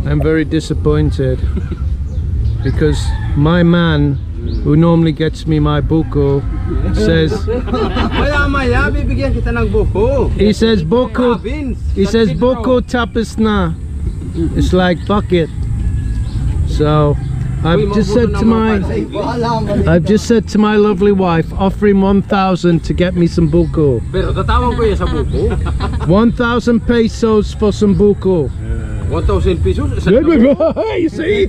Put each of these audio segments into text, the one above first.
I'm very disappointed because my man who normally gets me my buko says he says buko tapos na. It's like bucket. So I've just said to my lovely wife, offering 1,000 to get me some buko. 1,000 pesos for some buko. 1,000 pesos? You see?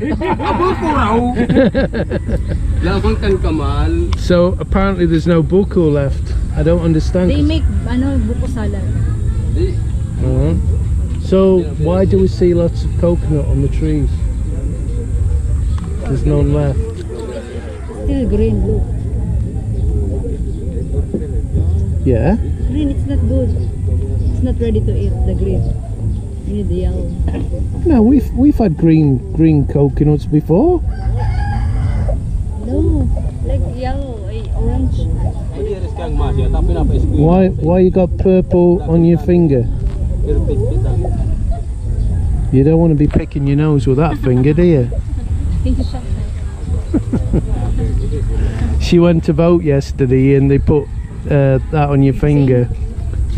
So apparently there's no buko left. I don't understand. They make buko salad. So why do we see lots of coconut on the trees? There's none left. Still green, look. Yeah? Green, it's not good. It's not ready to eat, the green. You need the yellow. No, we've had green coconuts before. No, like yellow, orange. Why you got purple on your finger? You don't want to be picking your nose with that finger, do you? She went to vote yesterday and they put that on your finger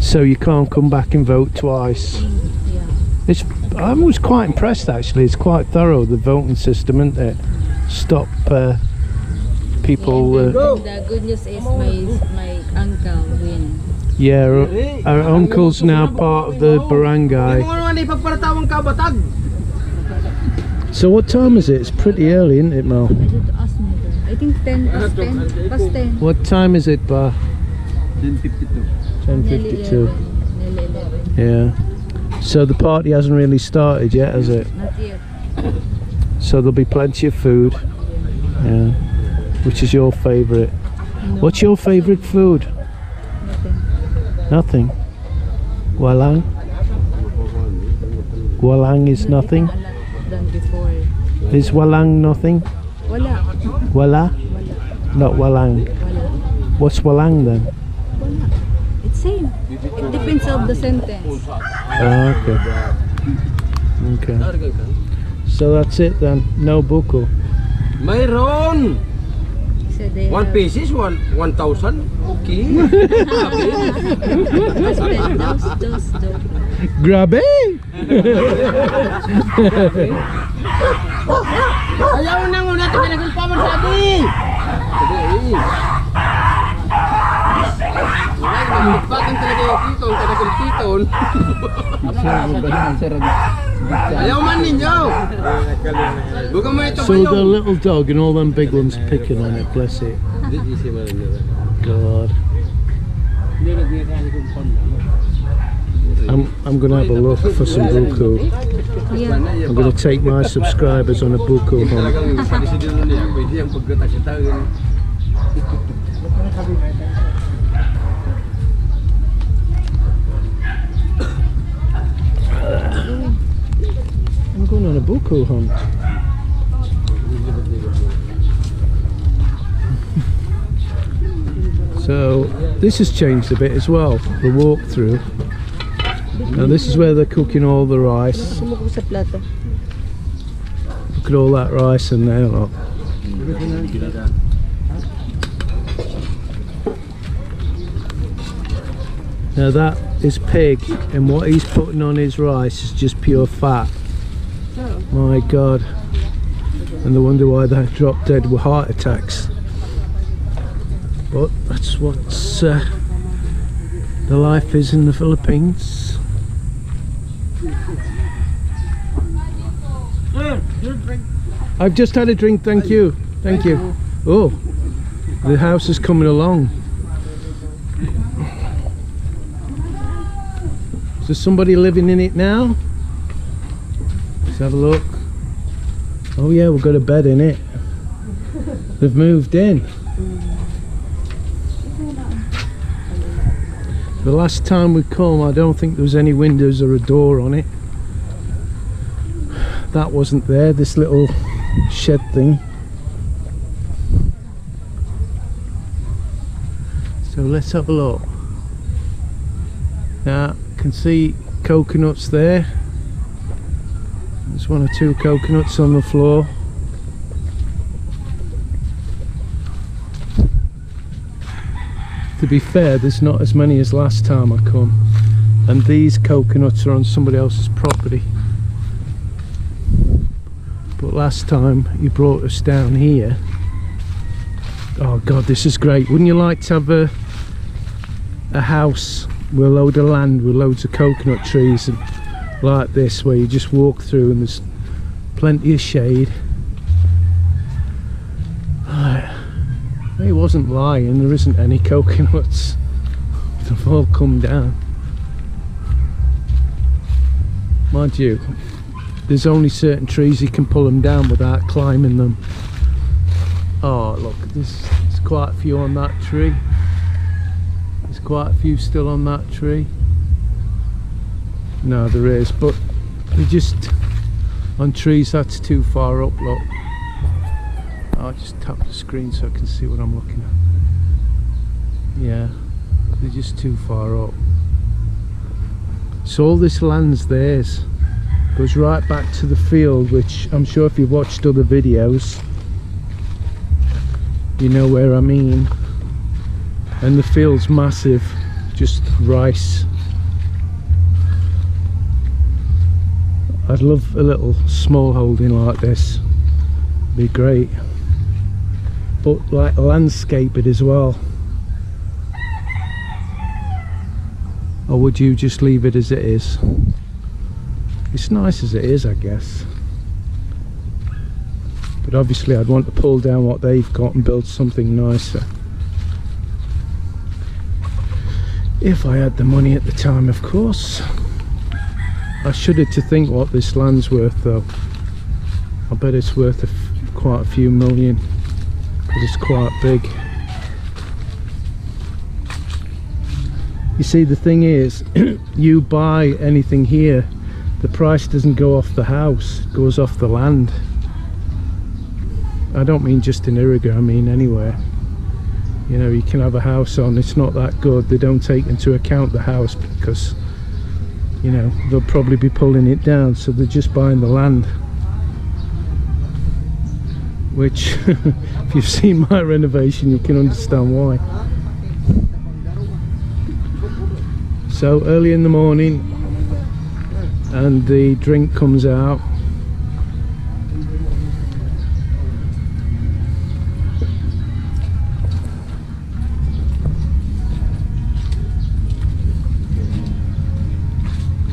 so you can't come back and vote twice. I was quite impressed actually. It's quite thorough, the voting system, isn't it? Stop people. The good news is my uncle win. Yeah, our uncle's now part of the barangay. So what time is it? It's pretty early, isn't it, Mel? I think 10 past 10. Past 10. What time is it, Ba? 10:52. 10:52. Yeah. So the party hasn't really started yet, has it? Not yet. So there'll be plenty of food. Yeah. Which is your favourite? No. What's your favourite food? Nothing. Walang? Walang is nothing? Than before. Is walang nothing? Wala. Wala? Not walang. Wala. What's walang then? Wala. It's same. It depends on the sentence. Oh, okay. Okay. So that's it then. No buko. Mayroon! So they One have- piece is 1,000. Okay. Those. Grabe! Ayaw na muna ito pinagulpaman sa atin! Bakit talaga yung titon, pinagulpiton? Ayaw man ninyo! Bukan mo ito So the little dog and all them big ones are picking on it, bless it. God. I'm gonna have a look for some buko. Yeah. I'm gonna take my subscribers on a buko hunt. I'm going on a buko hunt. So this has changed a bit as well, the walkthrough. Now this is where they're cooking all the rice. Look at all that rice in there, look. Now that is pig, and what he's putting on his rice is just pure fat. My God. And they wonder why they drop dead with heart attacks. But that's what's the life is in the Philippines. I've just had a drink, thank you. Thank you. Oh, the house is coming along. Is there somebody living in it now? Let's have a look. Oh yeah, we've got a bed in it. They've moved in. The last time we come, I don't think there was any windows or a door on it. That wasn't there, this little shed thing. So let's have a look. Now, you can see coconuts there. There's one or two coconuts on the floor. To be fair, there's not as many as last time I come, and these coconuts are on somebody else's property. But last time he brought us down here. Oh god, this is great. Wouldn't you like to have a house with a load of land with loads of coconut trees and like this, where you just walk through and there's plenty of shade? He wasn't lying, there isn't any coconuts. They've all come down. Mind you, there's only certain trees you can pull them down without climbing them. Oh look, there's quite a few on that tree. There's quite a few still on that tree. No, there is, but you just on trees that's too far up. Look, I'll just tap the screen so I can see what I'm looking at. Yeah, they're just too far up. So all this land's theirs. Goes right back to the field, which I'm sure if you've watched other videos you know where I mean. And the field's massive, just rice. I'd love a little small holding like this, be great. But like landscape it as well. Or would you just leave it as it is? It's nice as it is, I guess. But obviously I'd want to pull down what they've got and build something nicer. If I had the money at the time, of course. I shudder to think what this land's worth though. I bet it's worth quite a few million, because it's quite big. You see, the thing is, you buy anything here, the price doesn't go off the house, it goes off the land. I don't mean just in Iriga, I mean anywhere. You know, you can have a house on, it's not that good, they don't take into account the house because, you know, they'll probably be pulling it down, so they're just buying the land. Which, if you've seen my renovation, you can understand why. So early in the morning, and the drink comes out.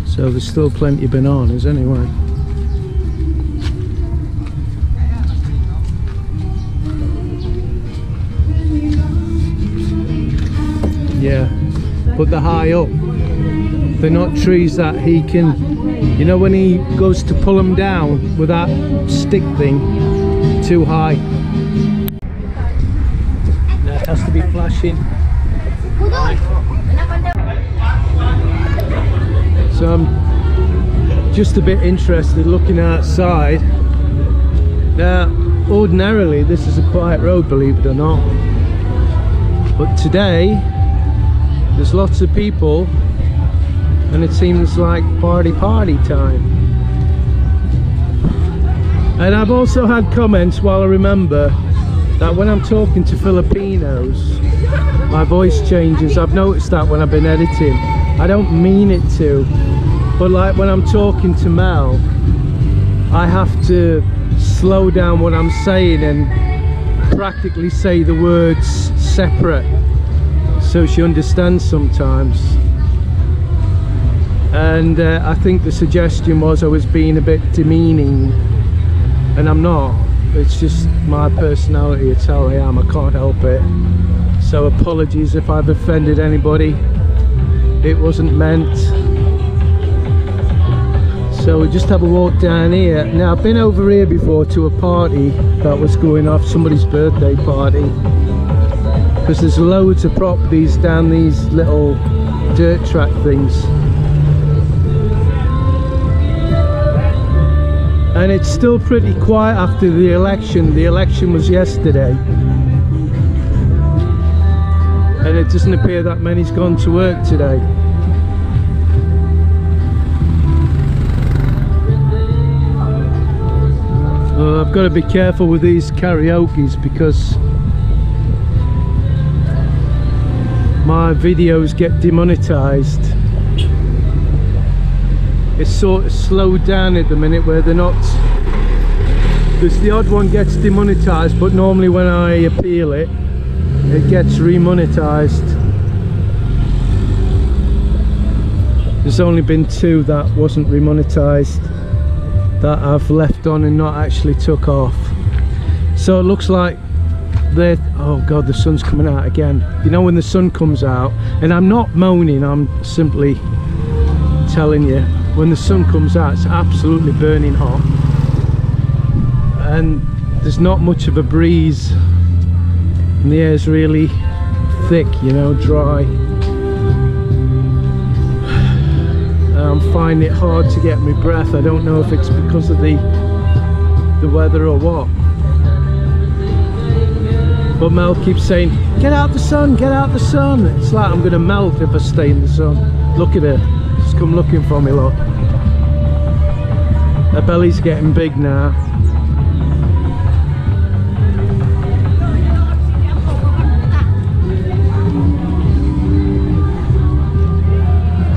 So there's still plenty of bananas anyway. Yeah, but they're high up. They're not trees that he can, you know, when he goes to pull them down with that stick thing, too high. No, it has to be flashing. So I'm just a bit interested looking outside. Now, ordinarily this is a quiet road, believe it or not. But today, there's lots of people and it seems like party time. And I've also had comments, while I remember, that when I'm talking to Filipinos, my voice changes. I've noticed that when I've been editing. I don't mean it to, but like when I'm talking to Mel, I have to slow down what I'm saying and practically say the words separate so she understands sometimes. And I think the suggestion was I was being a bit demeaning, and I'm not. It's just my personality, it's how I am, I can't help it. So apologies if I've offended anybody. It wasn't meant. So we just have a walk down here. Now I've been over here before to a party that was going off, somebody's birthday party, because there's loads of properties down these little dirt track things, and it's still pretty quiet after the election. The election was yesterday, and it doesn't appear that many's gone to work today. I've got to be careful with these karaokes because my videos get demonetized. It's sort of slowed down at the minute where they're not, because the odd one gets demonetized, but normally when I appeal it, it gets remonetized. There's only been 2 that wasn't remonetized that I've left on and not actually took off. So it looks like they're, oh god, the sun's coming out again. You know when the sun comes out, and I'm not moaning, I'm simply telling you, when the sun comes out it's absolutely burning hot and there's not much of a breeze and the air's really thick, you know, dry. I'm finding it hard to get my breath. I don't know if it's because of the weather or what. But Mel keeps saying, get out the sun, get out the sun. It's like I'm going to melt if I stay in the sun. Look at her, she's come looking for me, look. Her belly's getting big now.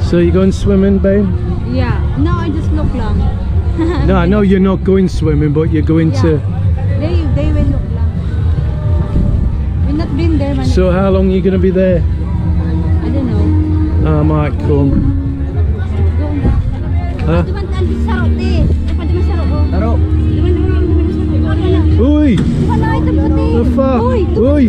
So you going swimming, babe? Yeah. No, I just look lang. No, I know you're not going swimming, but you're going to... They will look lang. We've not been there, man. So how long are you going to be there? I don't know. I might come. Huh? Uy! The fuck? Uy!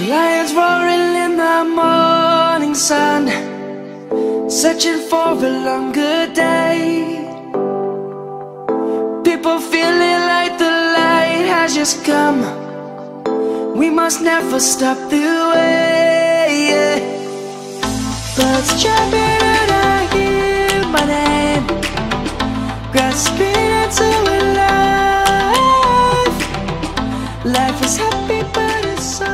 Lions roaring in the morning sun, searching for a longer day. People feeling like the light has just come. We must never stop the way. Birds jumping and I hear my name, grasping into a life. Life is happy but it's so